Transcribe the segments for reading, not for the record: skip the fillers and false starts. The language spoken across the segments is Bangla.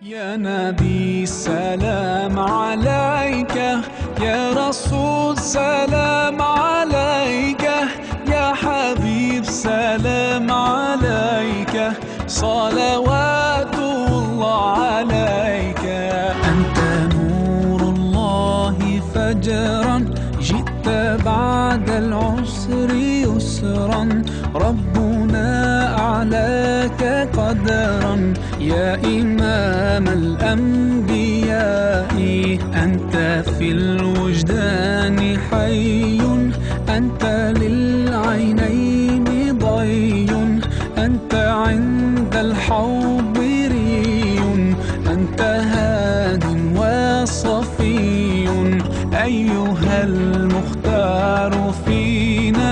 يا نبي سلام عليك يا رسول سلام عليك يا حبيب سلام عليك صلوات الله عليك أنت نور الله فجرا جئت بعد العسر يسرا ربنا أعلاك قدرا يا إمام الأنبياء أنت في الوجدان حي أنت للعينين ضي أنت عند الحوض ري أنت هاد وصفي أيها المختار فينا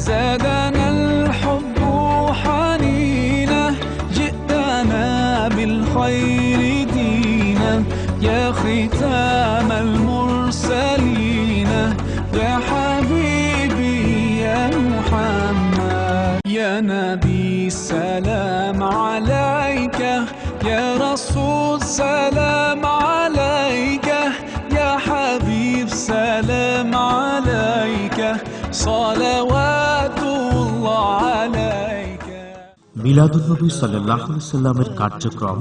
زادنا الحب حنينا جئتنا بالخير دينا يا ختام المرسلين يا حبيبي يا محمد يا نبي سلام عليك يا رسول سلام عليك يا حبيب سلام عليك صلوات الله عليك মিলাদুন্নবী সাল্লাল্লাহু আলাইহি সাল্লামের কার্যক্রম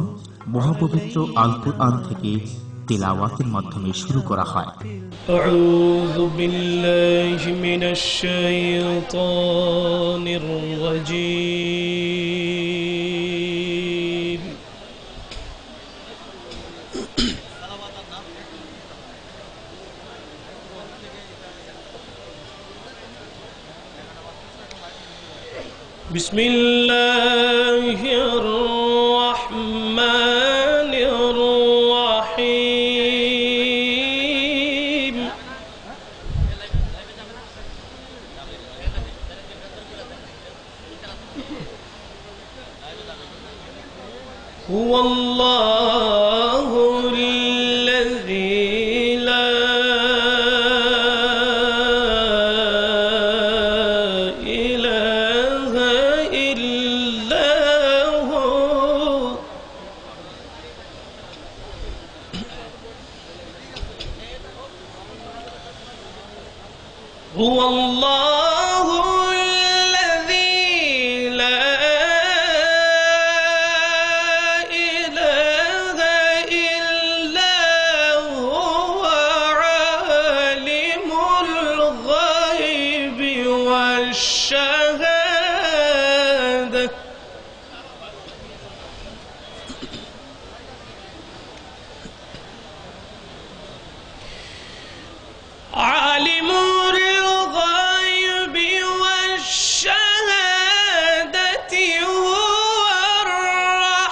মহাপবিত্র আল কুরআন থেকে তিলাওয়াতের মাধ্যমে শুরু করা হয়। আউযু বিল্লাহি মিনাশ শাইতানির রাজীম। বিসমিল্লাহির রহমানির রহিম। হুয়াল্লাহুল্লাযী লা هو الله الذي لا إله إلا هو عالم الغيب والشهادة عالم الغيب والشهادة هو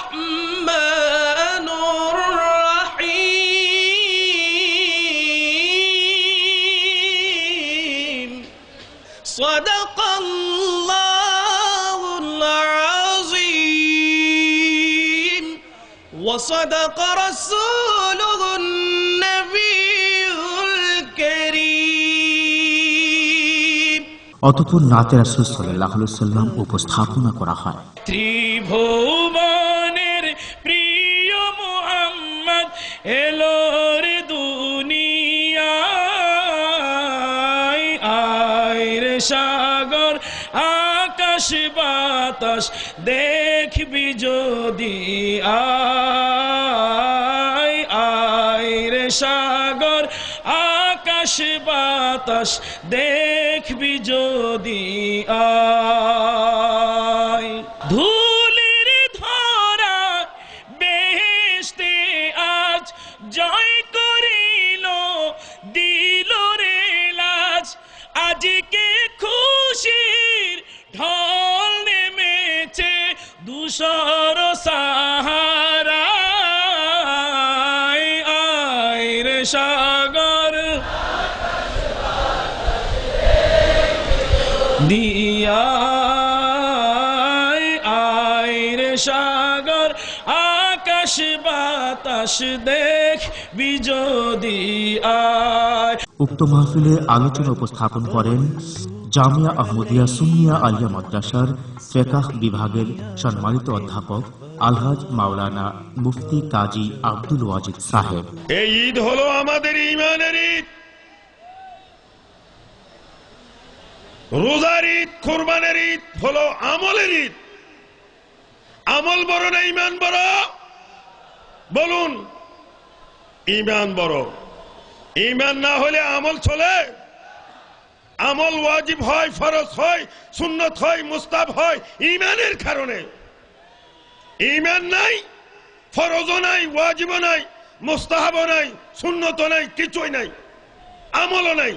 الرحمن الرحيم صدق الله العظيم وصدق رسوله النبي الكريم। অতঃপর নাতে রাসূল সাল্লাল্লাহু আলাইহি সাল্লাম উপস্থাপনা করা হয়। ত্রিভুবনের প্রিয় মুহাম্মদ এলো রে দুনিয়ায়, আয় রে সাগর আকাশ বাতাস দেখবি যদি, আয় আয় রে সাগর আকাশ বাতাস দেখবি যদি, আয় ধুলির ধরা বেহেশতে আজ জয় করিল দিল রে লাজ, আজকে খুশির ঢল নেমেছে ধূসর সাহারা, আয় রে সাগর দিয়া, আয় রে সাগর আকাশ বাতাস দেখবি যদি, আয়। উক্ত মাহফিলে আলোচনা উপস্থাপন করেন জামিয়া আহমদিয়া সুন্নিয়া আলিয়া মাদ্রাসার ফিকহ বিভাগের সম্মানিত অধ্যাপক আলহাজ মাওলানা মুফতি কাজী আব্দুল ওয়াজিদ সাহেব। এই ঈদ হলো আমাদের ঈমানের ঈদ, রোজার ঈদ, কুরবানের ঈদ হলো আমলের ঈদ। আমল বড় না ঈমান বড়? বলুন, ঈমান বড়। ঈমান না হলে আমল চলে? আমল ওয়াজিব হয়, ফরজ হয়, সুন্নত হয়, মুস্তাহাব হয় ঈমানের কারণে। ঈমান নাই, ফরজও নাই, ওয়াজিবও নাই, মুস্তাহাবও নাই, সুন্নতও নাই, কিছুই নাই, আমলও নাই।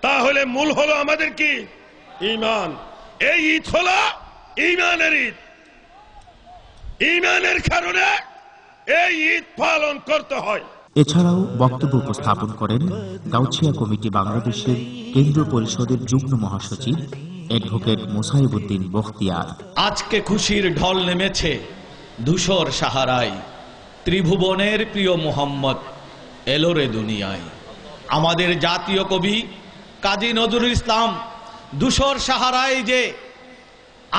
তাহলে মূল হলো আমাদের কি? ঈমান। এই ঈদ হলো ঈমানের ঈদ। ঈমানের কারণে এই ঈদ পালন করতে হয়। এছাড়াও বক্তব্য উপস্থাপন করেন গাউছিয়া কমিটি বাংলাদেশের কেন্দ্রীয় পরিষদের যুগ্ম মহাসচিব অ্যাডভোকেট মোসাইবুদ্দিন বখতিয়ার। আজকে খুশির ঢল নেমেছে ধূসর সাহারায়, ত্রিভুবনের প্রিয় মোহাম্মদ এলোরে দুনিয়ায়। আমাদের জাতীয় কবি কাজী নজরুল ইসলাম ধূসর সাহারায় যে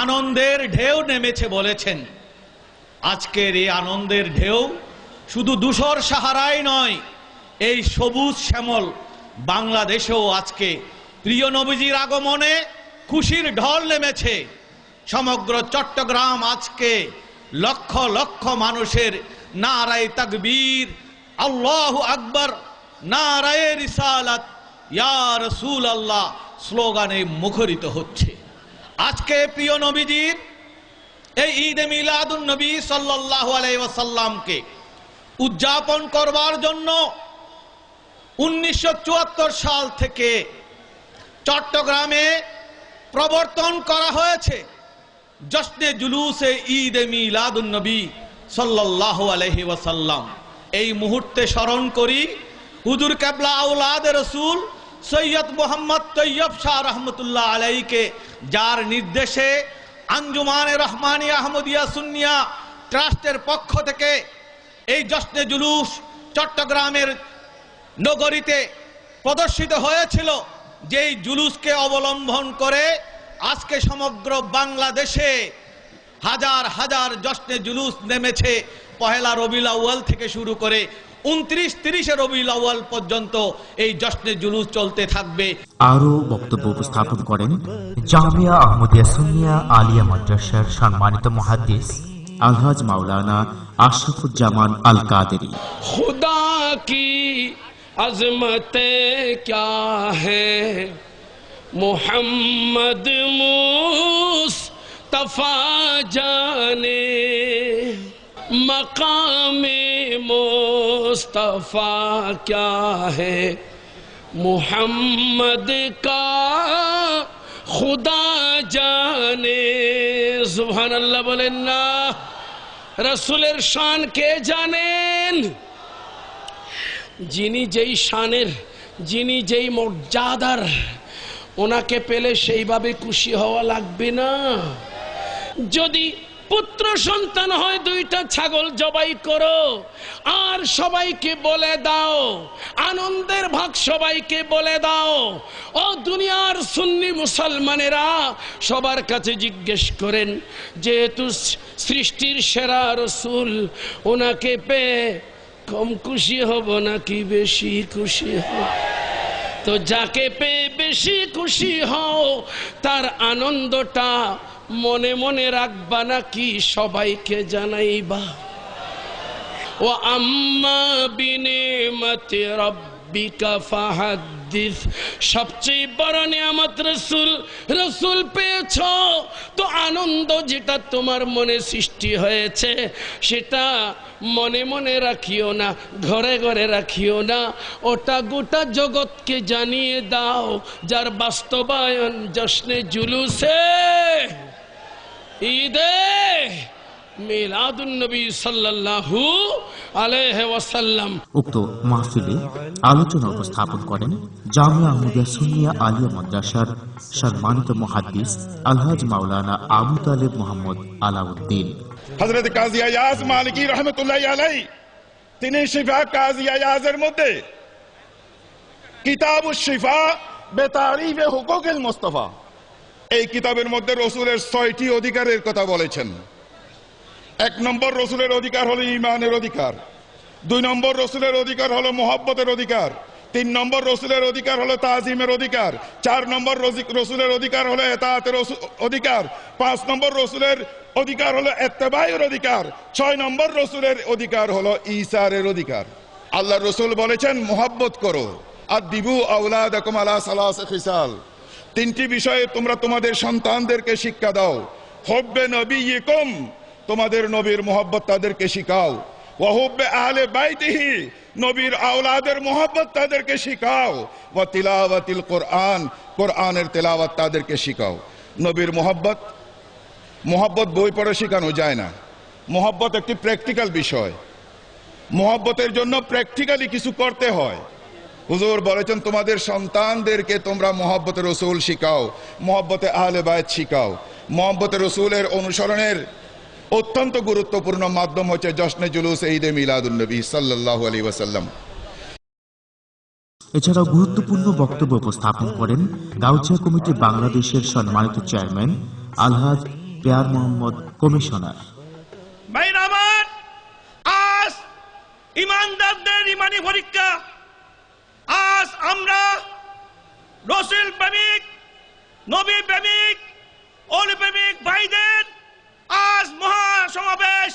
আনন্দের ঢেউ নেমেছে বলেছেন। আজকের এই আনন্দের ঢেউ শুধু ধূসর সাহারায় নয়, এই সবুজ শ্যামল বাংলাদেশেও আজকে প্রিয় নবীজির আগমনে খুশির ঢল নেমেছে। সমগ্র চট্টগ্রাম আজকে লক্ষ লক্ষ মানুষের নারায়ে তাকবীর, আল্লাহু আকবার, নারায়ে রিসালাত, ইয়া রাসূলুল্লাহ স্লোগানে মুখরিত হচ্ছে। আজকে প্রিয় নবীজির এই ঈদে মিলাদুন নবী সাল্লাল্লাহু আলাইহি ওয়াসাল্লামকে উদযাপন করবার জন্য 1974 সাল থেকে চট্টগ্রামে প্রবর্তন করা হয়েছে জশ্নে জুলুসে ঈদে মিলাদুন নবী সাল্লাল্লাহু আলাইহি ওয়াসাল্লাম। এই মুহূর্তে স্মরণ করি হুজুর কেবলা আওলাদ রাসূল সৈয়দ মোহাম্মদ তৈয়ব শাহ রহমতুল্লাহ আলাইকে, যার নির্দেশে আঞ্জুমানে রহমানিয়া আহমদিয়া সুন্নিয়া ট্রাস্টের পক্ষ থেকে এই জশ্নে জুলুস চট্টগ্রামের নগরীতে প্রদর্শিত হয়েছিল। যেই জুলুসকে অবলম্বন করে আজকে সমগ্র বাংলাদেশে হাজার হাজার জশ্নে জুলুস নেমেছে। পহেলা রবিউল আউয়াল থেকে শুরু করে 29-30 রবিউল আউয়াল পর্যন্ত এই জশ্নে জুলুস চলতে থাকবে। আরও বক্তব্য উপস্থাপন করেন জামিয়া আহমদিয়া সুন্নিয়া আলিয়া মাদ্রাসার সম্মানিত মুহাদ্দিস আলহাজ মাওলানা আশরাফুজ্জামান আল কাদেরী। खुदा की अज़मतें क्या है, मोहम्मद मुस्तफा जाने, मकामे मुस्तफा क्या है, मोहम्मद का खुदा जाने। सुभान अल्लाह बोलें ना। रसूलेर शान के জানেন? যিনি যেই শানের, যিনি যেই মর্যাদার, ওনাকে পেলে সেইভাবে খুশি হওয়া লাগবে না? যদি পুত্র সন্তান হয় 2টা ছাগল জবাই করো আর সবাইকে বলে দাও, আনন্দের ভাগ সবাইকে বলে দাও। ও দুনিয়ার সুন্নি মুসলমানেরা সবার কাছে জিজ্ঞেস করেন, যেহেতু সৃষ্টির সেরা রসুল, ওনাকে পেয়ে কম খুশি হব নাকি বেশি খুশি হব? তো যাকে পেয়ে বেশি খুশি হও তার আনন্দটা মনে মনে রাখবা নাকি সবাইকে জানাইবা? ও আম্মা বিনিমাতি রাব্বিকা ফাহাদ্দিস। সবচেয়ে বড় নিয়ামত রসুল। রসুল পেয়েছ তো আনন্দ যেটা তোমার মনে সৃষ্টি হয়েছে সেটা মনে মনে রাখিও না, ঘরে ঘরে রাখিও না, ওটা গোটা জগৎকে জানিয়ে দাও। যার বাস্তবায়ন জশ্নে জুলুসে ঈদে মিলাদুন নবী সাল্লাল্লাহু আলাইহি ওয়াসাল্লাম। উক্ত মাহফিলে আলোচনা উপস্থাপন করেন জামিয়া আহমদিয়া সুন্নিয়া আলিয়া মাদ্রাসার সম্মানিত মুহাদ্দিস আলহাজ মাওলানা আবু তালেব মোহাম্মদ আলাউদ্দিন। হযরত কাজী আয়াজ মালিকি রহমতুল্লাহি আলাইহি তিনি শিফা কাজী আয়াজের মধ্যে কিতাবুশ শিফা বেতারিফে হুকুকুল মুস্তাফা, এই কিতাবের মধ্যে রসুলের 6টি অধিকারের কথা বলেছেন। এক নম্বর রসুলের অধিকার হলো ঈমানের অধিকার, 2 নম্বর রসুলের অধিকার হলো মোহাব্বতের অধিকার, 3 নম্বর রসুলের অধিকার হলো তাজিমের অধিকার, 4 নম্বর রসুলের অধিকার হলো ইতাআতের অধিকার, 5 নম্বর রসুলের অধিকার হলো ইত্তেবায়ের অধিকার, 6 নম্বর রসুলের অধিকার হলো ঈসারের অধিকার। আল্লাহ রসুল বলেছেন মোহাব্বত করো, আদিবু আওলাদাকুম আলা সালাসি খিসাল, 3টি বিষয়ে তোমরা তোমাদের সন্তানদেরকে শিক্ষা দাও। হুব্বে নবিয়িকুম, তোমাদের নবীর মোহাব্বত তাদেরকে শিখাও। ওয়া হুব্বে আহলে বাইতিহি, নবীর আওলাদের মোহাব্বত তাদেরকে শিখাও। ওয়া তিলাওয়াতিল কোরআন, কোরআনের তেলাওয়াত তাদেরকে শিখাও। নবীর মোহাব্বত বই পড়ে শেখানো যায় না। মোহাব্বত একটি প্র্যাকটিক্যাল বিষয়। মোহাব্বতের জন্য প্র্যাকটিক্যালি কিছু করতে হয়। হুজুর বলেছেন তোমাদের সন্তানদেরকে তোমরা মোহাব্বতে রসুল শিখাও, মোহাব্বতে আহলে বাইত শিখাও। মোহাব্বতে রসুলের অনুসরণের অত্যন্ত গুরুত্বপূর্ণ মাধ্যম হচ্ছে জশ্নে জুলুস ঈদে মিলাদুন নবী সাল্লাল্লাহু আলাইহি ওয়াসাল্লাম। এছাড়াও গুরুত্বপূর্ণ বক্তব্য উপস্থাপন করেন গাউছিয়া কমিটি বাংলাদেশের সম্মানিত চেয়ারম্যান আলহাজ পেয়ার মোহাম্মদ কমিশনার। আজ ইমানদারদের ইমানি পরীক্ষা। আজ আমরা রসুল প্রেমিক, নবী প্রেমিক, ওলি প্রেমিক ভাইদের আজ মহাসমাবেশ,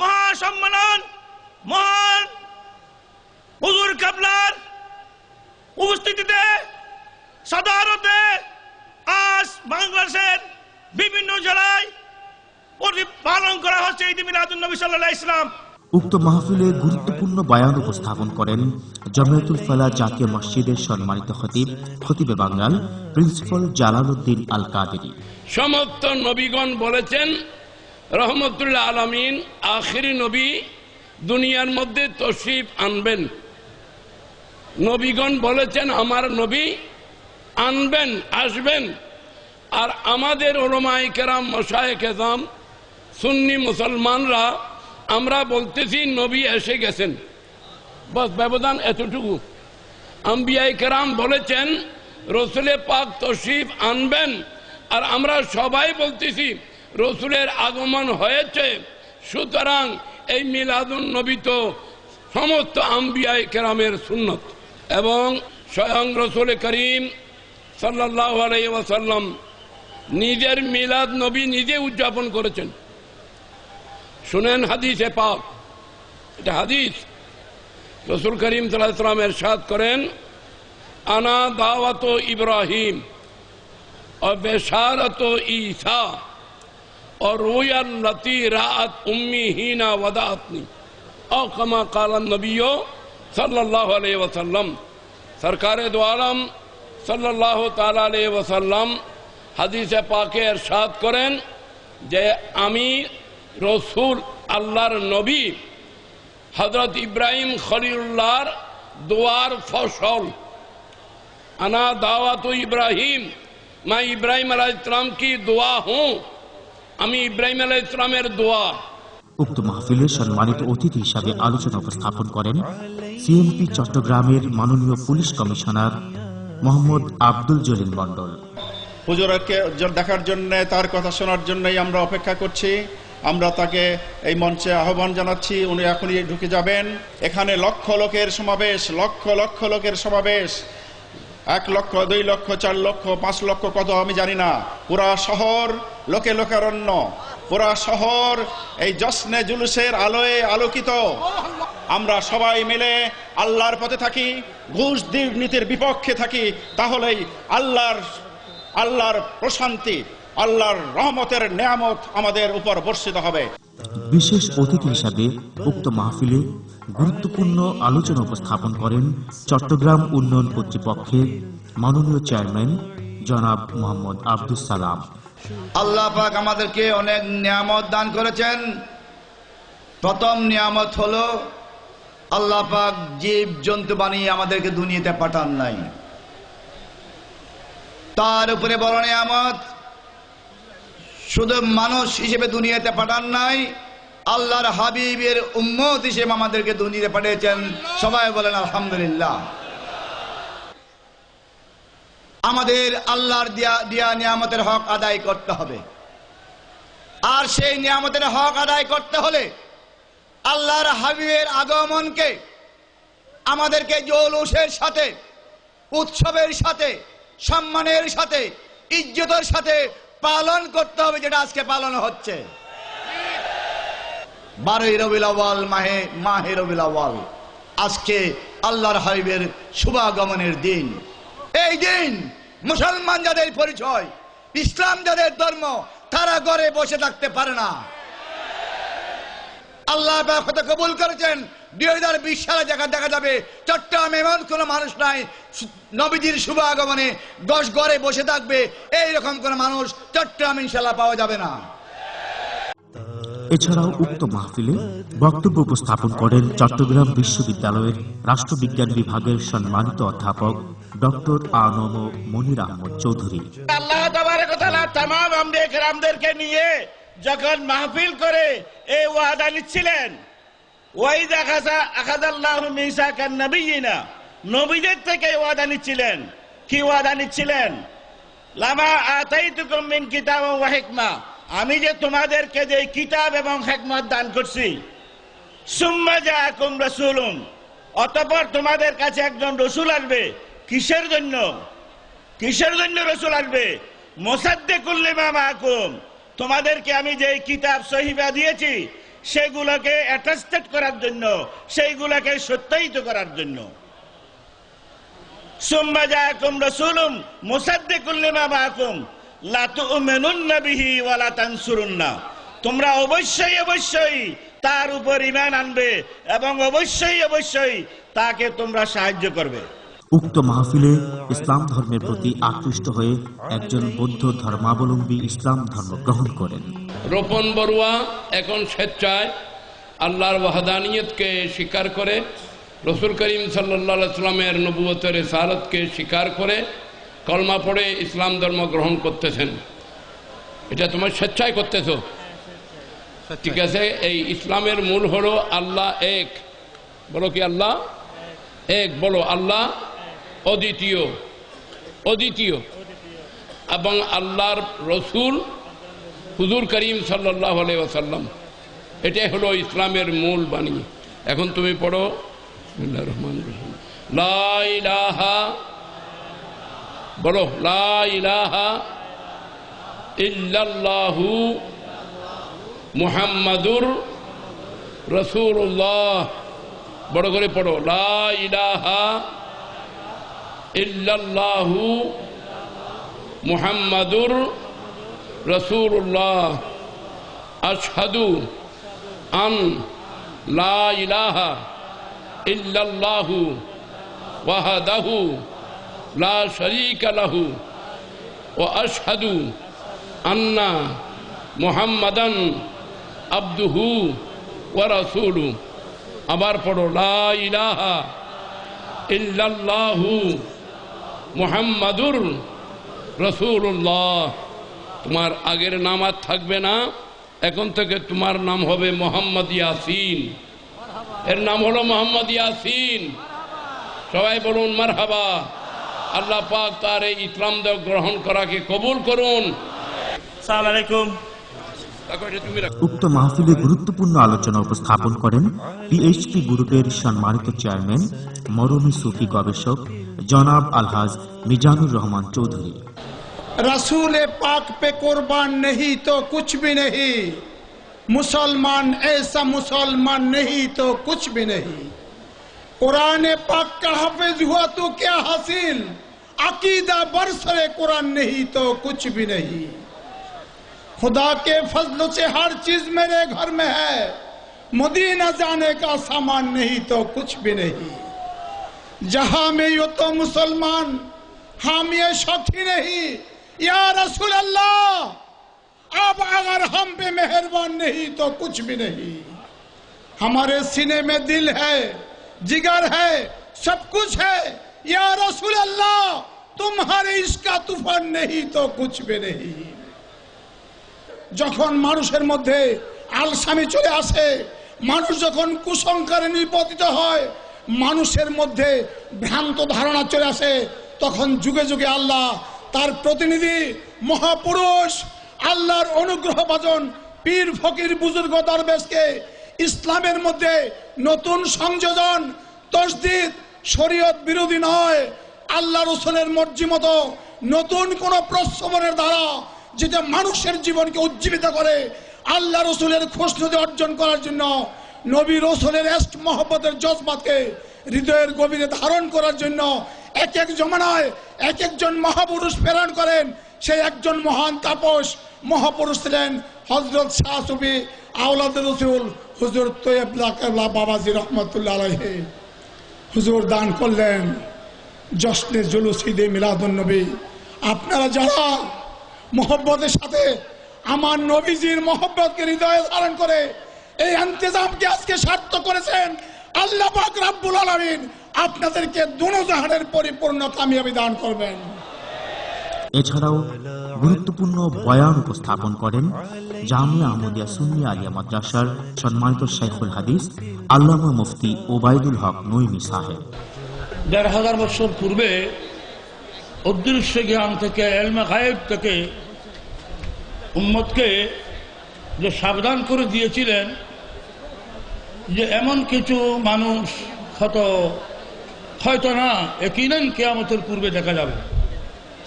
মহাসম্মেলন, মহান হুজুর কাবলার উপস্থিতিতে সাধারণতে আজ বাংলাদেশের বিভিন্ন জেলায় পালন করা হচ্ছে ঈদ মিলাদুন নবী সাল্লাল্লাহু আলাইহি ওয়াসাল্লাম। উক্ত মাহফিলে গুরুত্বপূর্ণ বয়ান উপস্থাপন করেন জামিয়াতুল ফালাহ জাতীয় মসজিদের সম্মানিত খতিবে বাঙ্গাল প্রিন্সিপাল জালালউদ্দিন আল কাদেরী। সমস্ত নবীগণ বলেছেন রহমতুল আলামিন আখিরি নবী দুনিয়ার মধ্যে তশরিফ আনবেন। নবীগণ বলেছেন আমার নবী আনবেন, আসবেন। আর আমাদের উলামায়ে কেরাম, মাশায়েখ এযাম, সুন্নি মুসলমানরা আমরা বলতেছি নবী এসে গেছেন, বাস ব্যবধান এতটুকু। আম্বিয়ায়ে কেরাম বলেছেন রসুলে পাক তশরিফ আনবেন, আর আমরা সবাই বলতেছি রসুলের আগমন হয়েছে। সুতরাং এই মিলাদুন নবী তো সমস্ত আম্বিয়ায়ে কেরামের সুন্নত। এবং স্বয়ং রসুল করিম সাল্লাল্লাহু আলাইহি ওয়াসাল্লাম নিজের মিলাদ নবী নিজে উদযাপন করেছেন। শুনেন হাদিসে পাক, এটা হাদিস। রসুল করিম সাল্লাল্লাহু আলাইহি ওয়াসাল্লাম ইরশাদ করেন, আনা দাওয়াত ইব্রাহিম और बेशारत ईसा और रुयल्लती रात उम्मी हीना वदातनी और कमा काल नबियो सल्लल्लाहु अलैहि वसल्लम। सरकार दो आलम सल्लल्लाहु ताला अलैहि वसल्लम হাদিসে পাকে ইরশাদ করেন যে আমি রসুল আল্লাহর নবী হযরত ইব্রাহিম খলিলুল্লাহর দোয়ার ফসল। আনা দাওয়াত ইব্রাহিম, मैं इब्राहिम अलैहिस्सलाम की दुआ हूँ, আমি ইব্রাহিম আলাইহিস সালামের দোয়া। উক্ত মাহফিলে সম্মানিত অতিথি হিসাবে আলোচনা উপস্থাপন করেন সিএমপি চট্টগ্রামের মাননীয় পুলিশ কমিশনার মোহাম্মদ আব্দুল জলিল মণ্ডল। হুজুরকে দেখার জন্য, তার কথা শোনার জন্যই আমরা অপেক্ষা করছি। আমরা তাকে এই মঞ্চে আহ্বান জানাচ্ছি। উনি এখনই ঢুকে যাবেন। এখানে লক্ষ লোকের সমাবেশ, লক্ষ লক্ষ লোকের সমাবেশ। 1 লক্ষ, 2 লক্ষ, 4 লক্ষ, 5 লক্ষ, কত আমি জানি না। পুরা শহর লোকে লোকারণ্য, পুরা শহর এই জশ্নে জুলুসের আলোয় আলোকিত। আমরা সবাই মিলে আল্লাহর পথে থাকি, ঘুষ দুর্নীতির বিপক্ষে থাকি, তাহলেই আল্লাহর প্রশান্তি, আল্লাহর রহমতের নেয়ামত আমাদের উপর বর্ষিত হবে। বিশেষ অতিথি হিসাবে উক্ত মাহফিলে গুরুত্বপূর্ণ আলোচনা উপস্থাপন করেন চট্টগ্রাম উন্নয়ন কর্তৃপক্ষের মাননীয় চেয়ারম্যান জনাব মোহাম্মদ আব্দুস সালাম। আল্লাহ পাক আমাদেরকে অনেক নিয়ামত দান করেছেন। প্রথম নিয়ামত হলো আল্লাহ পাক জীব জন্তু বানিয়ে আমাদেরকে দুনিয়াতে পাঠান নাই। তার উপরে বড় নিয়ামত, শুধু মানুষ হিসেবে দুনিয়াতে পাঠান নাই, আল্লাহর হাবিবের উম্মত হিসেবে আমাদেরকে দুনিয়াতে পাঠিয়েছেন। সবাই বলেন আলহামদুলিল্লাহ। আমাদের আল্লাহর দিয়া নিয়ামতের হক আদায় করতে হবে। আর সেই নিয়ামতের হক আদায় করতে হলে আল্লাহর হাবিবের আগমনকে আমাদেরকে জৌলুসের সাথে, উৎসবের সাথে, সম্মানের সাথে, ইজ্জতের সাথে পালন করতে হবে, যেটা আজকে পালন হচ্ছে। 12 রবিউল আউয়াল, মাহে রবিউল আউয়াল, আজকে আল্লাহর হাবিবের শুভাগমনের দিন। এই দিন মুসলমান যাদের পরিচয়, ইসলাম যাদের ধর্ম, তারা ঘরে বসে থাকতে পারে না। আল্লাহ কথা কবুল করেছেন। 2020 সালে দেখা যাবে চট্টগ্রামে এমন কোন মানুষ নাই নবীজির শুভাগমনে ঘরে বসে থাকবে, এইরকম কোন মানুষ চট্টগ্রামে ইনশাআল্লাহ পাওয়া যাবে না। এছাড়াও উক্ত মাহফিলে বক্তব্য উপস্থাপন করেন চট্টগ্রাম বিশ্ববিদ্যালয়ের রাষ্ট্রবিজ্ঞান বিভাগের সম্মানিত অধ্যাপক ডক্টর আনম মনির আহমদ চৌধুরী। আল্লাহ তাবারক ওয়া তাআলা तमाम আম্বিয়া কেরামদেরকে নিয়ে যখন মাহফিল করে এই ওয়াদা নিচ্ছিলেন, ওয়াইদা আখাযাল্লাহু মিসাকান নাবিয়িনা, নবীদের থেকে ওয়াদা নিচ্ছিলেন। কি ওয়াদা নিচ্ছিলেন? লামা আতাইতুকুম মিন কিতাবিন ওয়া হিকমা, আমি যে তোমাদেরকে যে কিতাব এবং হিকমত দান করছি, সুম্মা জাআকুম রাসূলুন, অতঃপর তোমাদের কাছে একজন রাসূল আসবে। কিসের জন্য? কিসের জন্য রাসূল আসবে? মুসাদ্দিকুল লিমা মাআকুম, তোমাদেরকে আমি যে কিতাব সহিফা দিয়েছি সেগুলোকে অ্যাটাস্টেড করার জন্য, সেইগুলোকে সত্যায়িত করার জন্য। সুম্মা জাআকুম রাসূলুন মুসাদ্দিকুল লিমা মাআকুম লা তু'মিনুন্না বিহি ওয়া লা তানসুরুন্না, তোমরা অবশ্যই অবশ্যই তার উপর ঈমান আনবে এবং অবশ্যই অবশ্যই তাকে তোমরা সাহায্য করবে। উক্ত মাহফিলে ইসলাম ধর্মের প্রতি আকৃষ্ট হয়ে একজন বৌদ্ধ ধর্মাবলম্বী ইসলাম ধর্ম গ্রহণ করেন। রোপন বড়ুয়া এখন স্বেচ্ছায় আল্লাহর ওয়াহদানিয়তকে স্বীকার করে, রসুল করিম সাল্লাল্লাহু আলাইহি ওয়াসাল্লামের নবুয়তের রিসালাতকে স্বীকার করে কলমা পড়ে ইসলাম ধর্ম গ্রহণ করতেছেন। এটা তোমার স্বেচ্ছায় করতেছো, ঠিক আছে? এই ইসলামের মূল হলো আল্লাহ এক। বলো কি আল্লাহ এক? বলো আল্লাহ অদ্বিতীয়, অদ্বিতীয়। এবং আল্লাহর রসুল হুজুর করিম সাল্লাল্লাহু আলাইহি ওয়াসাল্লাম, এটাই হলো ইসলামের মূল বাণী। এখন তুমি পড়ো বিসমিল্লাহির রহমানির রহিম, লা ইলাহা, বলো লা ইলাহা ইল্লাল্লাহু মুহাম্মাদুর রাসূলুল্লাহ। বড় করে পড়ো, লা ইলাহা ইল্লাল্লাহু মুহাম্মাদুর রাসূলুল্লাহ। আশহাদু আন লা ইলাহা ইল্লাল্লাহু ওয়াহদাহু লা শারীকা লাহু ওয়া আশহাদু আন্না মুহাম্মাদান আবদুহু ওয়া রাসূলুহু। আবার পড়ো, লা ইলাহা ইল্লাল্লাহু মুহাম্মাদুর রাসূলুল্লাহ। তোমার আগের নাম আর থাকবে না, এখন থেকে তোমার নাম হবে মোহাম্মদ ইয়াসিন। এর নাম হলো মোহাম্মদ ইয়াসিন। সবাই বলুন মারহাবা। আল্লাহ পাক তার এই ইসলাম গ্রহণ করাকে কবুল করুন। আসসালামু আলাইকুম। উক্ত মাহফিলে গুরুত্বপূর্ণ আলোচনা উপস্থাপন করেন পিএইচপি গ্রুপের সম্মানিত চেয়ারম্যান, মরমী সুফি গবেষক জনাব আলহাজ মিজানুর রহমান চৌধুরী। रसूल पाक पे कुर्बान नहीं तो कुछ भी नहीं, मुसलमान ऐसा मुसलमान नहीं तो कुछ भी नहीं। कुरान पाक का हाफिज हुआ तो क्या हासिल, अकीदा बरसरे कुरान नहीं तो कुछ भी नहीं। खुदा के फजल से हर चीज मेरे घर में है, मदीना जाने का सामान नहीं तो कुछ भी नहीं। जहां में यो तो मुसलमान, हम ये शौकी नहीं। या रसूल अल्लाह, अब अगर हम पे मेहरबान नहीं तो कुछ भी नहीं। हमारे सीने में दिल है, जिगर है, सब कुछ है। या रसूल अल्लाह, तुम्हारे इसका तूफान नहीं तो कुछ भी नहीं। যখন মানুষের মধ্যে আলসামি চলে আসে, মানুষ যখন কুসংস্কারে নিপতিত হয়, মানুষের মধ্যে ভ্রান্ত ধারণা চলে আসে, তখন যুগে যুগে আল্লাহ তার প্রতিনিধি মহাপুরুষ আল্লাহর অনুগ্রহ ভাজন পীর ফকির বুজুর্গ দরবেশকে ইসলামের মধ্যে নতুন সংযোজন তসদিদ শরীয়ত বিরোধী নয়, আল্লাহ রসুলের মর্জি মতো নতুন কোন প্রশ্রবণের দ্বারা যেটা মানুষের জীবনকে উজ্জীবিত করে আল্লাহ রসুলের খুশনুদি অর্জন করার জন্য নবী রসুলের এশক মহব্বতের জজবাতকে হৃদয়ের গভীরে ধারণ করার জন্য এক এক জমানায় এক একজন মহাপুরুষ প্রেরণ করেন। সেই একজন মহান তাপস মহাপুরুষ ছিলেন হযরত শাহ সুফি আওলাদ রসুল হুজুর তৈয়ব লাকেবলা বাবাজি রহমতুল্লাহ আলাইহি। হুজুর দান করলেন জশ্নে জুলুস ঈদে মিলাদুন নবী। আপনারা যারা মহব্বতের সাথে আমার নবীজির মহব্বতকে হৃদয়ে ধারণ করে এই ইন্তজামকে আজকে সার্থক করেছেন, আল্লাহ পাক রব্বুল আলামিন আপনাদেরকে দুনো জাহানের পরিপূর্ণ কামিয়াবি দান করবেন। এছাড়াও গুরুত্বপূর্ণ বয়ান উপস্থাপন করেন জামিয়া আহমদিয়া সুন্নি আলিয়া মাদ্রাসার সম্মানিত শাইখুল হাদিস আল্লামা মুফতি ওবায়দুল হক নঈমী সাহেব। ১,৫০০ বছর পূর্বে অদৃশ্য জ্ঞান থেকে ইলমে গায়েব থেকে উম্মতকে যে সাবধান করে দিয়েছিলেন যে এমন কিছু মানুষ হয়তো না ইয়াকিনান কিয়ামতের পূর্বে দেখা যাবে।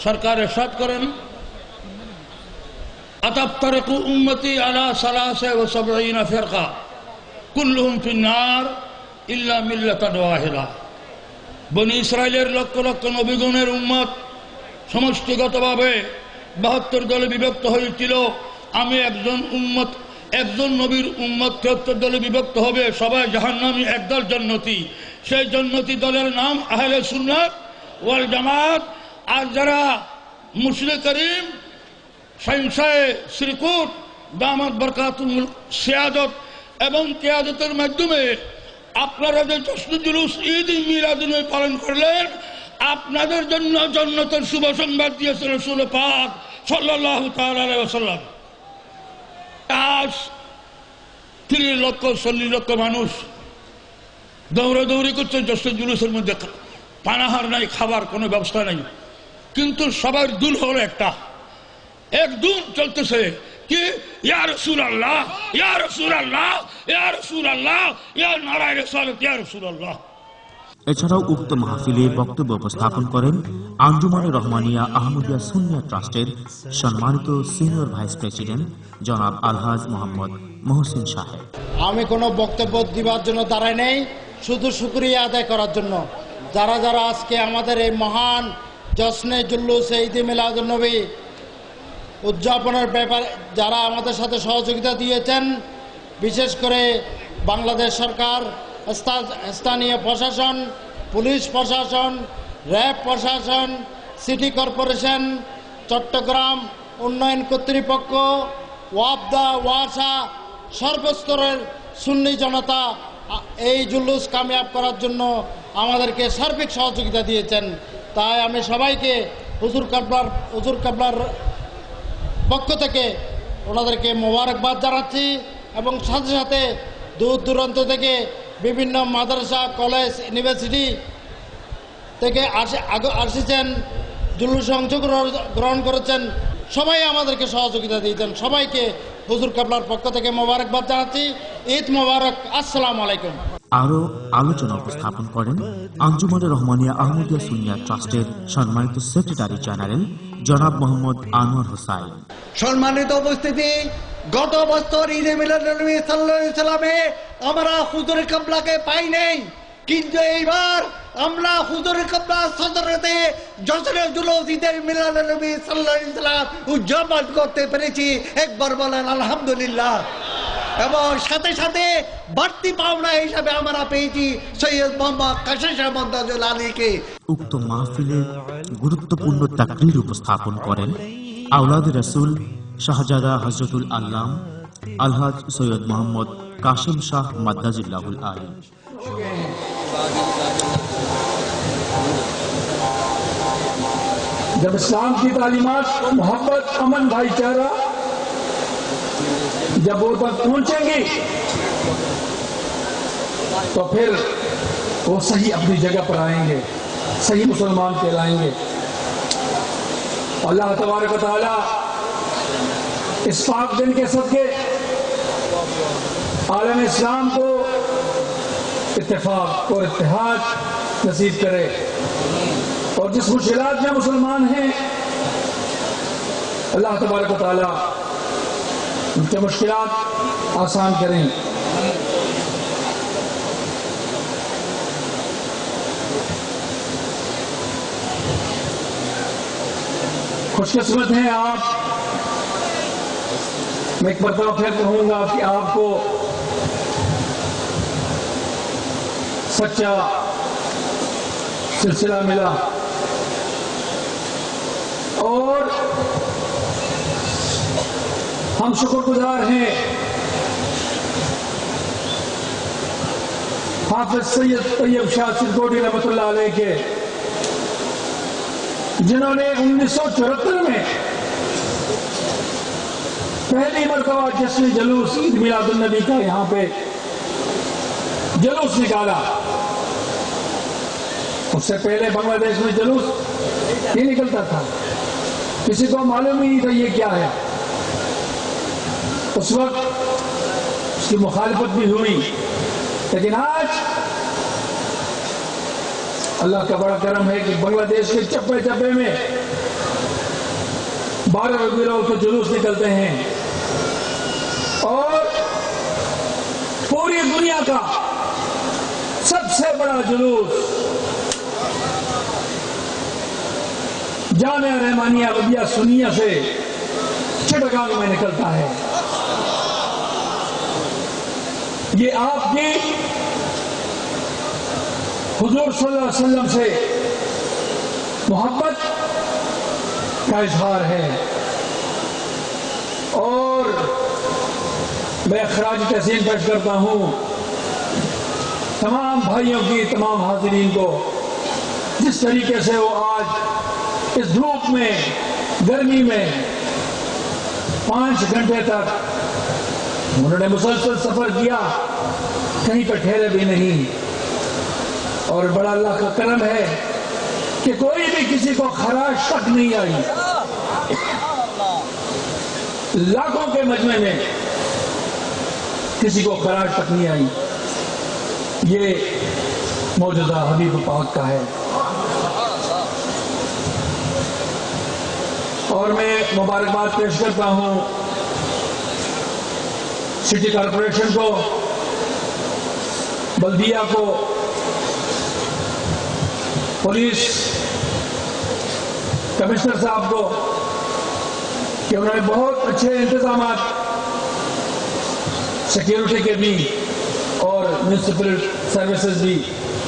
সরকার ইরশাদ করেন আতাফতারিকু উম্মতি আলা ৭৩ ফিরকা কুল্লুহুম ফিন্নার ইল্লা মিল্লাতান ওয়াহিদা। বনি ইসরাইলের লক্ষ লক্ষ নবীগণের উম্মত সমষ্টিগতভাবে ৭২ দলে বিভক্ত হয়েছিল। আমি একজন নবীর উম্মত ৭৩ দলে বিভক্ত হবে, সবাই জাহান্নামী, একদল জান্নাতি। সেই জান্নাতি দলের নাম আহলে সুন্নাত ওয়াল জামাত। আর যারা মুশরিক করিম শাইনশায়ে শ্রীকুট দামাত বরকাতুল সিয়াদত এবং কিয়াদতের মাধ্যমে আপনারা যে জশ্নে জুলুস ঈদ মিলাদুন নবী পালন করলেন, আপনাদের জন্য জান্নাতের শুভ সংবাদ দিয়েছেন রাসূল পাক সাল্লাল্লাহু তাআলা আলাইহি ওয়াসাল্লাম। আজ ৩০ লক্ষ ৪০ লক্ষ মানুষ দৌড়াদৌড়ি করছে জশ্নে জুলুসের মধ্যে, পানাহার নাই, খাবার কোনো ব্যবস্থা নাই, কিন্তু সবার দুল হলো এক দুল চলতেছে কি ইয়া রাসূলুল্লাহ ইয়া রাসূলুল্লাহ ইয়া রাসূলুল্লাহ ইয়া নারায়ে রিসালাত ইয়া রাসূলুল্লাহ। এছাড়াও উক্ত মাহফিলে বক্তব্য উপস্থাপন করেন আঞ্জুমানে রহমানিয়া আহমদিয়া সুন্নিয়া ট্রাস্টের সম্মানিত সিনিয়র ভাইস প্রেসিডেন্ট জনাব আলহাজ মোহাম্মদ মহসিন সাহেব। আমি কোনো বক্তব্য দিবার জন্য দাঁড়াই নেই, শুধু শুকরিয়া আদায় করার জন্য যারা যারা আজকে আমাদের এই মহান জশ্নে জুলুস ঈদে মিলাদুন নবী উদযাপনের ব্যাপারে যারা আমাদের সাথে সহযোগিতা দিয়েছেন, বিশেষ করে বাংলাদেশ সরকার, স্থানীয় প্রশাসন, পুলিশ প্রশাসন, র্যাব প্রশাসন, সিটি কর্পোরেশন, চট্টগ্রাম উন্নয়ন কর্তৃপক্ষ, ওয়াবদা, ওয়াসা, সর্বস্তরের সুন্নি জনতা এই জুলুস কামিয়াব করার জন্য আমাদেরকে সার্বিক সহযোগিতা দিয়েছেন। তাই আমি সবাইকে হুজুর কাবলার পক্ষ থেকে ওনাদেরকে মোবারকবাদ জানাচ্ছি এবং সাথে সাথে দূর দূরান্ত থেকে বিভিন্ন মাদ্রাসা, কলেজ, ইউনিভার্সিটি থেকে আসছেন, জুলুসে অংশগ্রহণ করেছেন, সবাই আমাদেরকে সহযোগিতা দিয়েছেন। সবাইকে হুজুর কাবলার পক্ষ থেকে মোবারকবাদ জানাচ্ছি। ঈদ মোবারক, আসসালামু আলাইকুম। আরো আলোচনা উপস্থাপন করেন আঞ্জুমানে রহমানিয়া আহমদিয়া সুন্নিয়া ট্রাস্টের সম্মানিত সেক্রেটারি জেনারেল জনাব মোহাম্মদ আনোয়ার হোসাইন। সম্মানিত উপস্থিতি, গত বছর ঈদে মিলাদুন নবী সাল্লাল্লাহু আলাইহি সাল্লামে আমরা হুজুর কাবলাকে পাই নাই, কিন্তু এইবার আমরা হুজুর কাবলার সদরতে জশ্নে জুলুস ঈদে মিলাদুন নবী সাল্লাল্লাহু আলাইহি সাল্লাম উদযাপন করতে পেরেছি। একবার বলেন আলহামদুলিল্লাহ। এবং সাথে সাথে বাড়তি পাওনা হিসাবে আমরা পেয়েছি সৈয়দ মোহাম্মদ কাশেম মমতাজুল আলীকে। উক্ত মাহফিলে গুরুত্বপূর্ণ তাকরীর উপস্থাপন করেন আওলাদ রাসূল শাহজাদা হযরতুল আল্লাম আলহাজ সৈয়দ মোহাম্মদ কাশেম শাহ মাদ্দাজিল্লাহুল আলী। जब इस्लाम की तालीमात मोहब्बत, अमन, भाईचारा जब वो तक पहुंचेंगी तो फिर वो सही अपनी जगह पर आएंगे, सही मुसलमान कहलाएंगे। अल्लाह तबारक व तआला इस पाक दिन के सदके आलम इस्लाम को इत्तेफाक और इत्तेहाद नसीब करे, और जिस मुश्किलात में मुसलमान हैं अल्लाह तबारक व तआला उनके मुश्किलात आसान करें। खुशकिस्मत हैं आप, मैं एक मरतबा फिर कहूँगा कि आपको सच्चा सिलसिला मिला, और हम शुक्रगुजार हैं हाफिज सैयद तैयब शाह सिद्धोटी रहमतुल्लाह अलैह के, जिन्होंने 1974 में पहली मरतबा जश्न जुलूस ईद मिलादुन नबी का यहाँ पे जुलूस निकाला। उससे पहले बांग्लादेश में जुलूस नहीं निकलता था, किसी को मालूम ही नहीं था ये क्या है। उस वक्त उसकी मुखालिफत भी हुई, लेकिन आज अल्लाह का बड़ा करम है कि बांग्लादेश के चप्पे चप्पे में 12 रबीउल अव्वल के जुलूस निकलते हैं, और पूरी दुनिया का सबसे बड़ा जुलूस जामिया रहमानिया रबिया सुनिया से चिटगांव में निकलता है। ये आपकी हुजूर सल्लल्लाहु अलैहि वसल्लम से मोहब्बत का इजहार है, और मैं खराज तहसीन पेश करता हूँ तमाम भाइयों की, तमाम हाजिरीन को, जिस तरीके से वो आज इस धूप में, गर्मी में 5 घंटे तक उन्होंने मुसलसल सफर किया, कहीं पर ठहरे भी नहीं, और बड़ा अल्लाह का करम है कि कोई भी किसी को खराश तक नहीं आई। लाखों के मजमे में किसी को खराश तक नहीं आई। ये मौजूदा हबीब पाक का है। और मैं मुबारकबाद पेश करता हूँ सिटी कॉरपोरेशन को, बल्दिया को, पुलिस कमिश्नर साहब को, कि उन्होंने बहुत अच्छे इंतजाम सिक्योरिटी के भी और म्यूनिसिपल सर्विसेज भी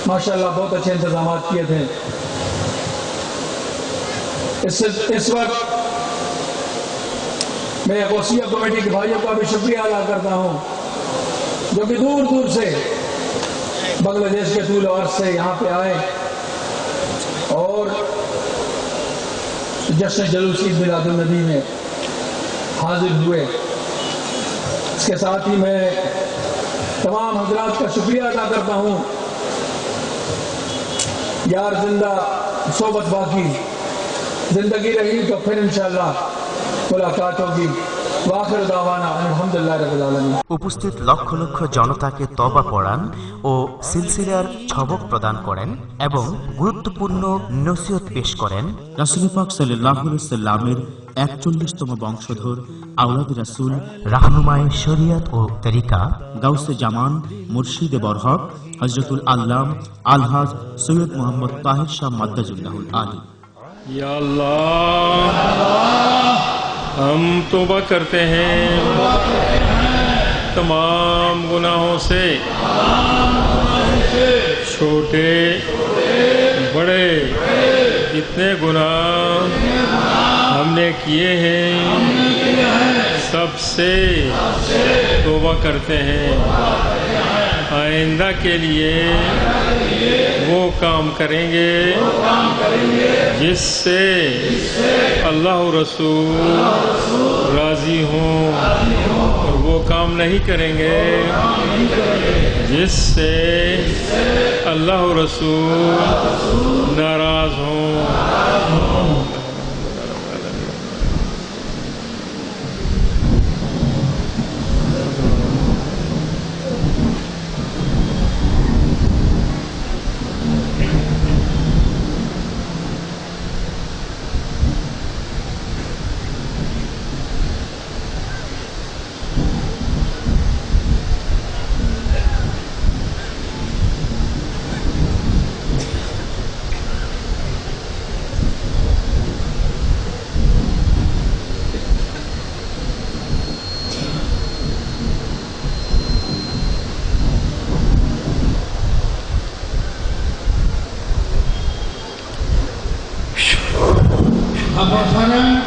माशाल्लाह बहुत अच्छे इंतजाम किए थे। इस वक्त मैं गौसिया कमेटी के भाइयों का भी शुक्रिया अदा करता हूँ, जो कि दूर दूर से बांग्लादेश के तूल और से यहाँ पे आए और जश्न जुलूस ईद मिलादुन नबी में हाजिर हुए। इसके साथ ही मैं तमाम हजरात का शुक्रिया अदा करता हूँ। यार जिंदा सोबत बाकी, जिंदगी रही तो फिर इंशाअल्लाह मुलाकात होगी। वाखिर दावाना अल्हम्दुलिल्लाह रब्बिल आलामीन। উপস্থিত লক্ষ লক্ষ জনতাকে তওবা পড়ান ও সিলসিলার ছবক প্রদান করেন এবং গুরুত্বপূর্ণ নসিহত পেশ করেন রাসূল পাক সাল্লাল্লাহু আলাইহি ওয়াসাল্লামের ৪১তম বংশধর আওলাদ রাসূল রাহনুমায়ে শরিয়ত ও তরিকা গাউসে জামান মুর্শিদে বরহক হযরতুল আল্লাম আলহাজ সৈয়দ মোহাম্মদ তাহির শাহ মাদ্দাজুল্লাহুল আলী। या अल्लाह, हम तौबा करते हैं तमाम गुनाहों से, छोटे बड़े जितने गुनाह हमने किए हैं सबसे तौबा करते हैं। आइंदा के लिए वो काम करेंगे जिससे अल्लाह रसूल राजी हों, और वो काम नहीं करेंगे जिससे अल्लाह रसूल नाराज हों।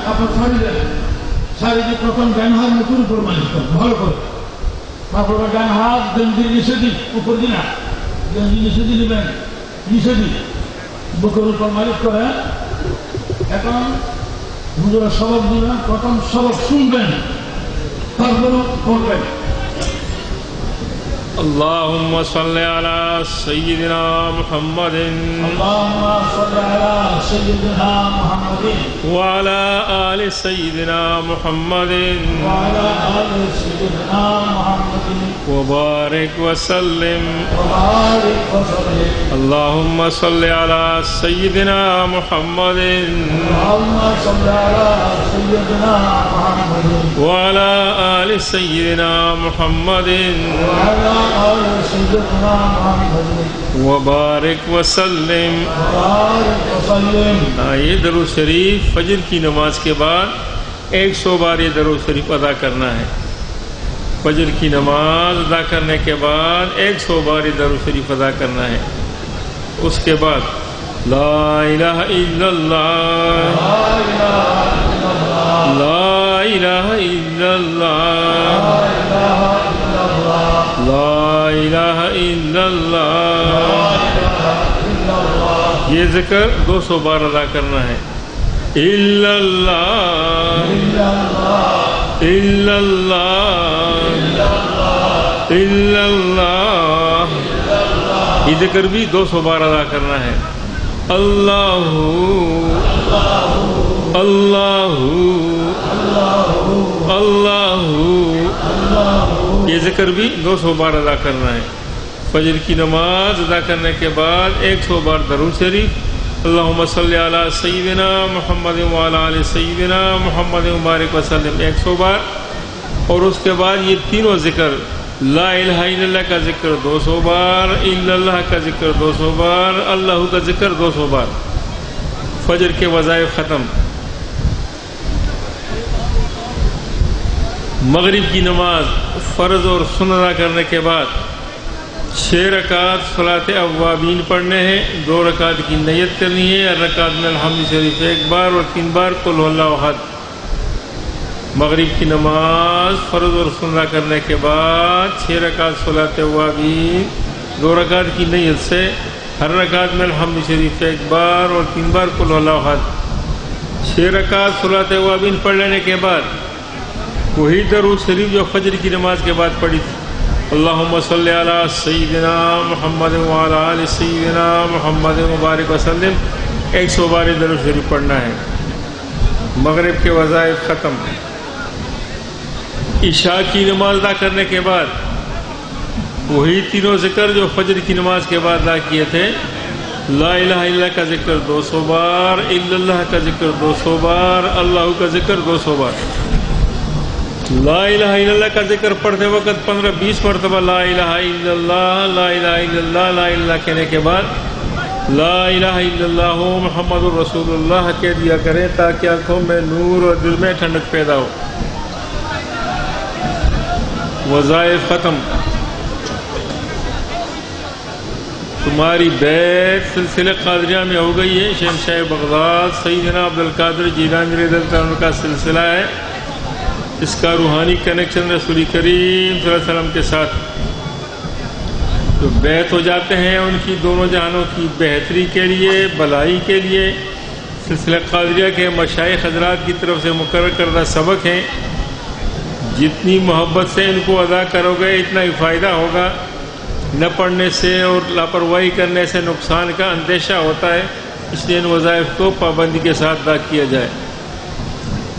আপনার শারীরিক প্রথম ডান হাত মুখের উপর মালিশ করেন ভালো করে, তারপরে ডান হাত গেঞ্জির নিচে দিন, উপর দিন না, গেঞ্জির নিচে দিয়ে নেবেন, নিচে দিন বুকের উপর মালিশ করে। এখন হুজুরা সবক দিবেন, প্রথম সবক শুনবেন, তারপরে পড়বেন। اللهم صل على سيدنا محمد اللهم صل على سيدنا محمد وعلى آل سيدنا محمد وعلى آل سيدنا محمد وبارك وسلم وبارك وسلم. اللهم صل على سيدنا محمد اللهم صل على سيدنا محمد وعلى آل سيدنا محمد وعلى آل سيدنا محمد وبارك وسلم. وبارك وسلم. یہ درود شریف فجر کی نماز کے بعد 100 بار یہ درود شریف ادا کرنا ہے. فجر کی نماز ادا کرنے کے بعد 100 بار یہ درود شریف ادا کرنا ہے. اس کے بعد لا الہ الا اللہ لا الہ الا اللہ لا الہ الا اللہ یہ ذکر 200 بار ادا کرنا ہے. الا اللہ الا اللہ الا اللہ یہ ذکر بھی 200 بار ادا کرنا ہے. اللہ اللہ اللہ یہ ذکر بھی 200 بار ادا کرنا ہے. فجر کی نماز ادا کرنے کے بعد 100 بار درود شریف اللہم صلی علی سیدنا محمد وعلی آل سیدنا محمد مبارک وسلم 100 بار. اور اس کے بعد یہ تینوں ذکر لا الہ الا اللہ کا ذکر 200 بار، الا اللہ کا ذکر 200 بار، اللہ کا ذکر 200 بار. فجر کے وظائف ختم. مغرب کی نماز فرض اور سنت ادا کرنے کے بعد 6 رکعت صلاۃ اوابین پڑھنے ہیں. 2 رکعت کی نیت کرنی ہے. رکعت میں الحمد شریف 1 بار اور 3 بار قل هو اللہ احد. مغرب کی نماز فرض اور سنت ادا کرنے کے بعد 6 رکعت صلاۃ اوابین 2 رکعت کی نیت سے ہر رکعت میں الحمد شریف 1 بار اور 3 بار قل هو اللہ احد. 6 رکعت صلاۃ اوابین پڑھ لینے کے بعد وہی درود شریف جو فجر کی نماز کے بعد پڑھی تھی اللہم صلی علی سیدنا محمد وعلی آل سیدنا محمد مبارک وسلم 100 بار درود شریف پڑھنا ہے. مغرب کے وظائف ختم. عشاء کی نماز ادا کرنے کے بعد وہی تینوں ذکر جو فجر کی نماز کے بعد ادا کیے تھے. لا الہ الا اللہ کا ذکر 200 بار، الا اللہ کا ذکر 200 بار، اللہ کا ذکر 200 بار. لا الہ الا اللہ کا ذکر پڑھتے وقت 15-20 مرتبہ لا الہ الا اللہ لا الہ الا اللہ لا الہ الا اللہ کہنے کے بعد لا الہ الا اللہ محمد الرسول اللہ کہہ دیا کریں تاکہ آنکھوں میں نور اور دل میں ٹھنڈک پیدا ہو. وظائف ختم. تمہاری بیعت سلسلہ قادریہ میں ہو گئی ہے. شہنشاہ بغداد سیدنا عبدالقادر جیلانی رضی اللہ عنہ کا سلسلہ ہے. اس کا روحانی کنیکشن رسول کریم صلی اللہ علیہ وسلم کے ساتھ جو بیعت ہو جاتے ہیں ان کی دونوں جہانوں کی بہتری کے لیے، بھلائی کے لیے سلسلہ قادریہ کے مشائخ حضرات کی طرف سے مقرر کردہ سبق ہیں. جتنی محبت سے ان کو ادا کرو گے اتنا ہی فائدہ ہوگا. نہ پڑھنے سے اور لاپرواہی کرنے سے نقصان کا اندیشہ ہوتا ہے. اس لیے ان وظائف کو پابندی کے ساتھ ادا کیا جائے.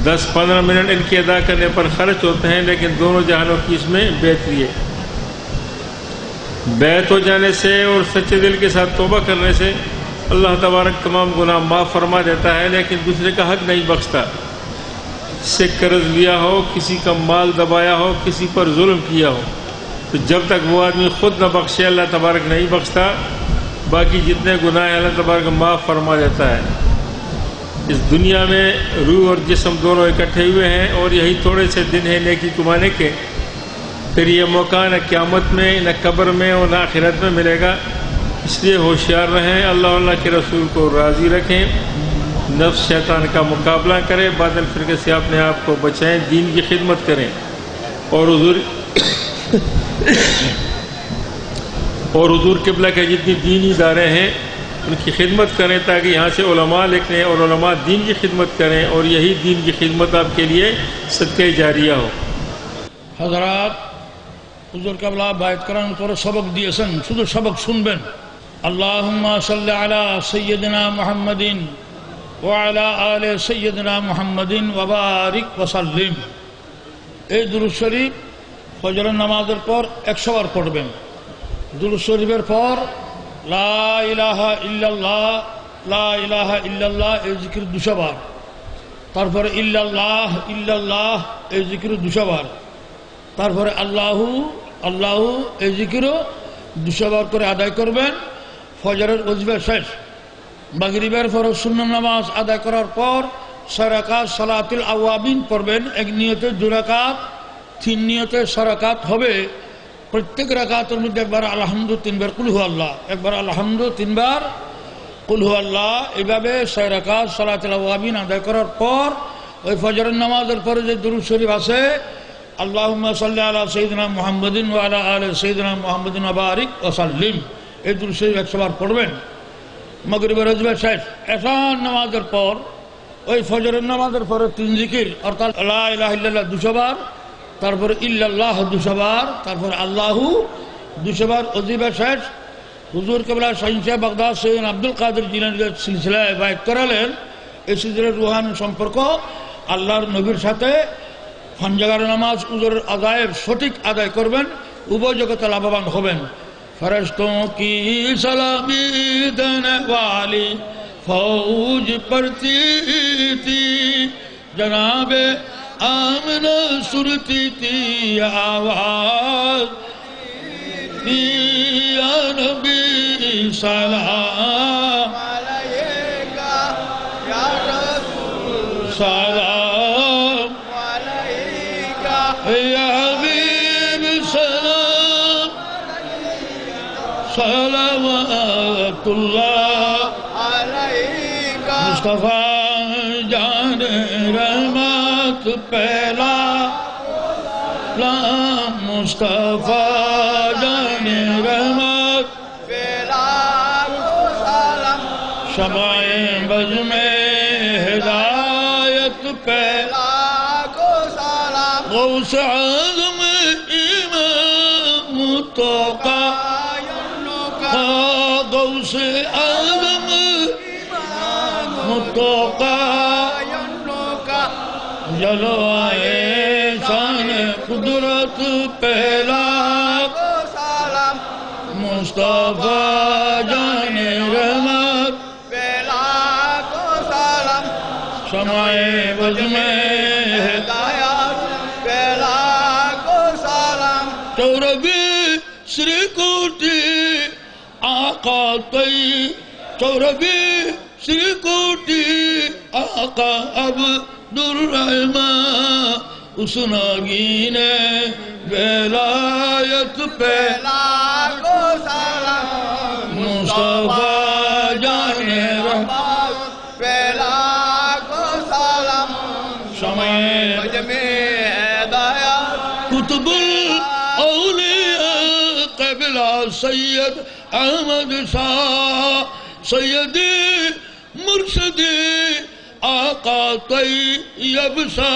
10-15 منٹ ان کی ادا کرنے پر خرچ ہوتے ہیں لیکن دونوں جہانوں کی اس میں بہتری ہے. بیعت ہو جانے سے اور سچے دل کے ساتھ توبہ کرنے سے اللہ تبارک تمام گناہ معاف فرما دیتا ہے لیکن دوسرے کا حق نہیں بخشتا. سے قرض لیا ہو، کسی کا مال دبایا ہو، کسی پر ظلم کیا ہو تو جب تک وہ آدمی خود نہ بخشے اللہ تبارک نہیں بخشتا. باقی جتنے گناہ ہیں اللہ تبارک معاف فرما دیتا ہے. اس دنیا میں روح اور جسم دونوں اکٹھے ہوئے ہیں اور یہی تھوڑے سے دن ہیں نیکی کمانے کے. پھر یہ موقع نہ قیامت میں نہ قبر میں اور نہ آخرت میں ملے گا. اس لیے ہوشیار رہیں، اللہ کے رسول کو راضی رکھیں. नफ्स शैतान का मुकाबला करें, बातिल फिरके से अपने आप को बचाएं, दीन की खिदमत करें और हुजूर किबला के जितनी दीनी इदारे हैं उनकी खिदमत करें ताकि यहाँ से उलमा निकलें और उलमा दीन की खिदमत करें और यही दीन की खिदमत आपके लिए सदक़े जारिया हो। हज़रात हुजूर किबला बायत कराने पर सबक दिएছেন, শুধু सबक শুনবেন। আল্লাহুম্মা সাল্লি আলা সাইয়্যিদিনা মুহাম্মাদিন ওয়া আলা আলি সাইয়্যিদিনা মুহাম্মাদিন ওয়া বারিক ওয়া সাল্লিম। এই দুরূদ শরীফ ফজরের নামাজের পর 100 বার পড়বেন। দুরূদ শরীফের পর লা ইলাহা ইল্লাল্লাহ, লা ইলাহা ইল্লাল্লাহ এই জিকির 200 বার, তারপরে ইল্লাল্লাহ ইল্লাল্লাহ এই জিকির 200 বার, তারপরে আল্লাহু আল্লাহু এই জিকিরও 200 বার করে আদায় করবেন। ফজরের ওয়াজিফা শেষ, মাগরিবের ফরজ সুন্নাত নামাজ আদায় করার পর 6 রাকাত সালাতুল আওয়াবিন পড়বেন। এক নিয়তে 2 রাকাত, 3 নিয়তে 6 রাকাত হবে। প্রত্যেক রাকাতের মধ্যে একবার আলহামদু, 3 বার কুল হু আল্লাহ, একবার আলহামদু, 3 বার কুল হু আল্লাহ। এইভাবে 6 রাকাত সালাতুল আওয়াবিন আদায় করার পর ওই ফজরের নামাজের পরে যে দুরূদ শরীফ আছে আল্লাহুম্মা সাল্লি আলা সাইয়্যিদিনা মুহাম্মাদিন ওয়া আলা আলি সাইয়্যিদিনা মুহাম্মাদিন ওয়া বারিক ওয়া সাল্লিম, এই দুরূদ শরীফ 100 বার পড়বেন। মাগরিবের ওয়াজিফা শেষ, এশার নামাজের পর ওই ফজরের নামাজের পরে 3 জিকির অর্থাৎ লা ইলাহা ইল্লাল্লাহ 200 বার, তারপরে ইল্লাল্লাহ 200 বার, তারপরে আল্লাহু 200 বার। ওয়াজিফা শেষ। হুজুর কিবলা শাহীন সাহেব বাগদাদ সৈয়দ আব্দুল কাদের জিলানীর সিলসিলায় বায়াত করালেন। এই সিলসিলার রুহানি সম্পর্ক আল্লাহর নবীর সাথে ফানজাগার নামাজ উজুরের আদায়ের সঠিক আদায় করবেন, উভয় জগতে লাভবান হবেন। ফেরেশতোं की सलामी देने वाली फौज पड़ती थी, जनाबे आमना सुरती थी आवाज, या नबी सलाम अलैका या रसूल सलाम अलैका या हबीब सलाम सलावतुल्लाह अलैका। मुस्तफा जान रहमत पहला ला, मुस्तफा जान रहमत पहला सलाम, शमाए बज में हिदायत पहला को सलाम, गौस आज़म इमाम मुत्तक़ा गौस आज़म मुत्तक़ा जलवाए शान कुदरत पहला को सलाम, मुस्तफा जाने रहमत पहला को सलाम, शमाए बज में हिदायत पहला को सलाम, चौरबी श्री कोटि आका तई, चौरबी श्री कोटि आका अब्दुर्रहमान उसनागीने वेलायत पहला को सलाम, मुस्तफा जाने रहमत पहला को सलाम, समय बज में हिदायत कुतुबुल औलिया क़िबला सैयद अहमद शाह सैयदी मुर्शदी आका तैयब शादियान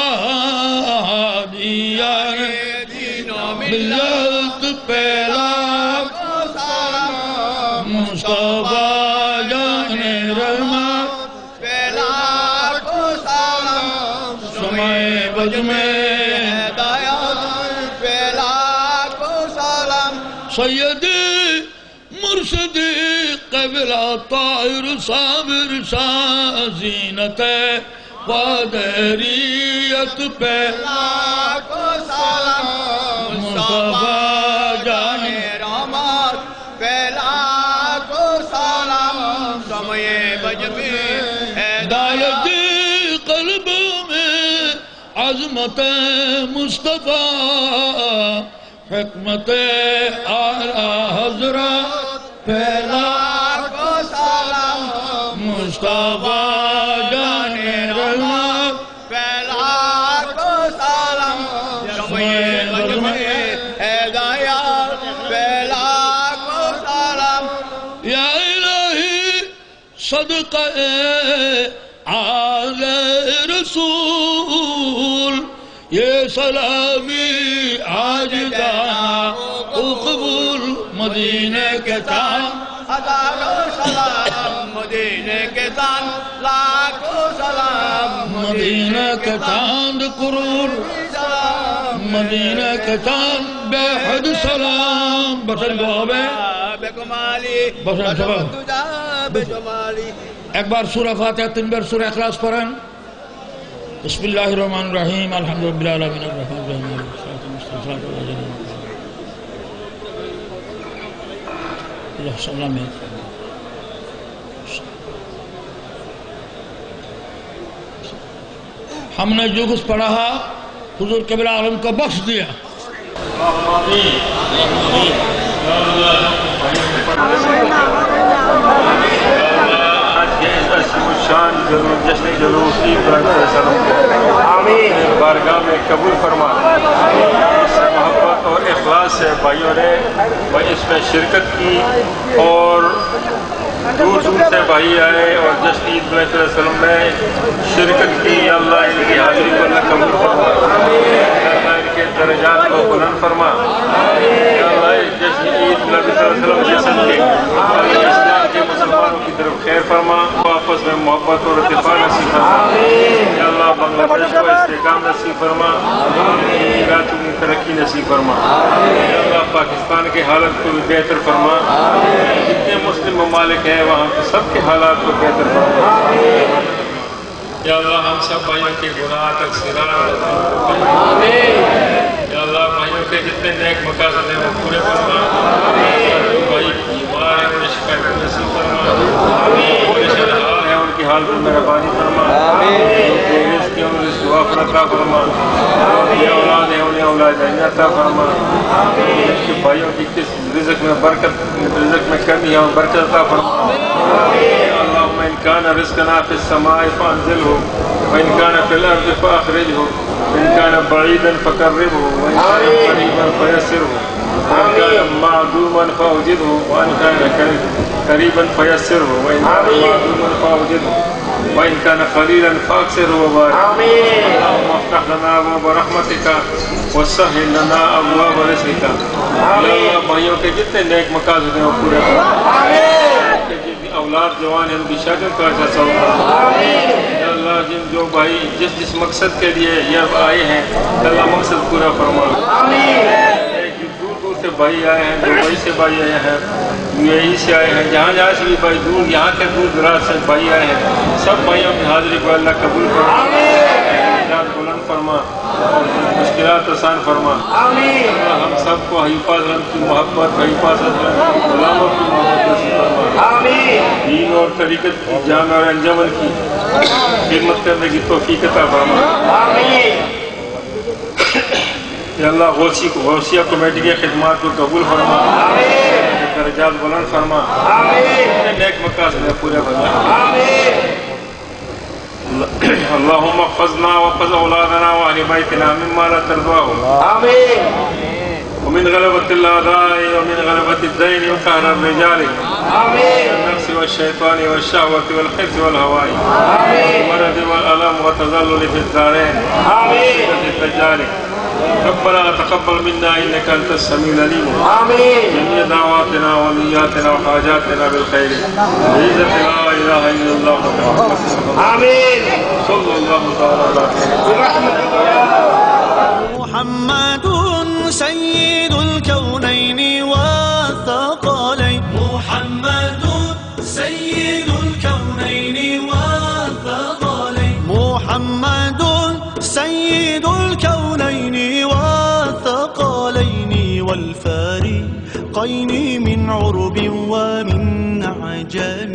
मिल्लत पहला को सलाम, मुस्तफा जाने रहमत पहला को सलाम, समय बज में हिदायत पहला को सलाम, सैयदी मुर्शदी क़िबला ताहिर साबिर शाह ज़ीनत क़ादरियत पहला को सलाम, मुस्तफा जाने रहमत पहला को सलाम, समय बज में हिदायत क़ल्ब में अज़मत मुस्तफा हिकमत आला हज़रत पहला को सलाम, मुस्तफा صدقہ آلِ رسول یہ سلامی آج جانا قبول مدینے کے چاند ہزاروں سلام مدینے کے چاند لاکھوں سلام مدینہ کے چاند قرور مدینہ کے چاند بے حد سلام بسن جواب ہے بسن جواب ایک بار سورہ فاتحہ 3 بار سورہ اخلاص پڑھیں بسم اللہ الرحمن الرحیم الحمدللہ العالمین الرحمن الرحیم اللہ سلام ہے ہم نے جو کچھ پڑھا حضور قبلہ عالم کو بخش دیا شان ضرور جشن جلوس آمین بارگاہ میں قبول فرما اس محبت اور اخلاص سے بھائیوں نے اس میں شرکت کی اور دور دور سے بھائی آئے اور جشن عید صلی اللہ علیہ وسلم میں شرکت کی اللہ ان کی حاضری کو اللہ قبول فرما اللہ ان کے درجات کو بلند فرما اللہ جشن عید صلی اللہ علیہ وسلم جشن کے اسلام کے مسلمانوں کی طرف خیر فرما آپس میں محبت اور اتفاق نصیب فرما یا اللہ بنگلہ دیش کو استحکام نصیب فرما علاقوں کی ترقی نصیب فرما یا اللہ پاکستان کے حالت کو بھی بہتر فرما جتنے مسلم ممالک ہیں وہاں کے سب کے حالات کو بہتر فرما یا اللہ ہم سب بھائیوں کے گناہ تقصیرات یا اللہ بھائیوں کے جتنے نیک مقاصد ہیں وہ پورے فرما بھائی بیمار ہیں انہیں شکایت نصیب فرما پریشان حال ہیں ان کی حال پر مہربانی فرما رزق ہیں انہیں دعا عطا فرما یہ اولاد ہیں انہیں اولاد عطا فرما کہ بھائیوں کی کس رزق میں برکت رزق میں کمی ہے برکت عطا فرما اللهم ان كان رزقنا في السماء فانزله وان كان في الارض فاخرجه وان كان بعيدا فقربه وان كان قريبا فيسره وان كان معدوما فاوجده وان كان قريبا فيسره وان كان معدوما فاوجده وان كان قليلا فاكثره وبارك اللهم افتح لنا ابواب رحمتك وسهل لنا ابواب رزقك یا اللہ بھائیوں کے جتنے نیک مقاصد ہیں وہ پورے کرو اولاد جوان ہیں ان کی شادیوں کا جیسا ہوگا یا اللہ جو بھائی جس مقصد کے لیے یہ آئے ہیں اللہ مقصد پورا فرما دور دور سے بھائی آئے ہیں دبئی سے بھائی آئے ہیں یہی سے آئے ہیں جہاں جہاں سے بھی بھائی دور یہاں کے دور دراز سے بھائی آئے ہیں سب بھائیوں کی حاضری کو اللہ قبول فرما بلند فرما مشکلات آسان فرما ہم سب کو حفاظت کی محبت حفاظت غلاموں کی محبت نصیب فرما دین اور طریقت کی جامع اور انجمن کی خدمت کرنے کی توفیق عطا فرما یا اللہ غوثیہ کمیٹی کی خدمات کو قبول فرما درجات بلند فرما نیک مقاصد پورے فرما اللهم احفظنا واحفظ اولادنا واهل بيتنا مما لا ترضاه امين ومن غلبة الاعداء ومن غلبة الدين وقهر الرجال امين النفس والشيطان والشهوة والحرص والهوى امين والمرض والالم والتذلل في الدارين امين الدجال ربنا تقبل منا انك انت السميع العليم امين جميع دعواتنا ونياتنا وحاجاتنا بالخير بعزة لا اله الا الله امين صلى الله تعالى برحمتك محمد سيد الكونين والثقلين محمد سيد الكونين والثقلين محمد سيد الكونين والثقلين والفارقين من عرب ومن عجم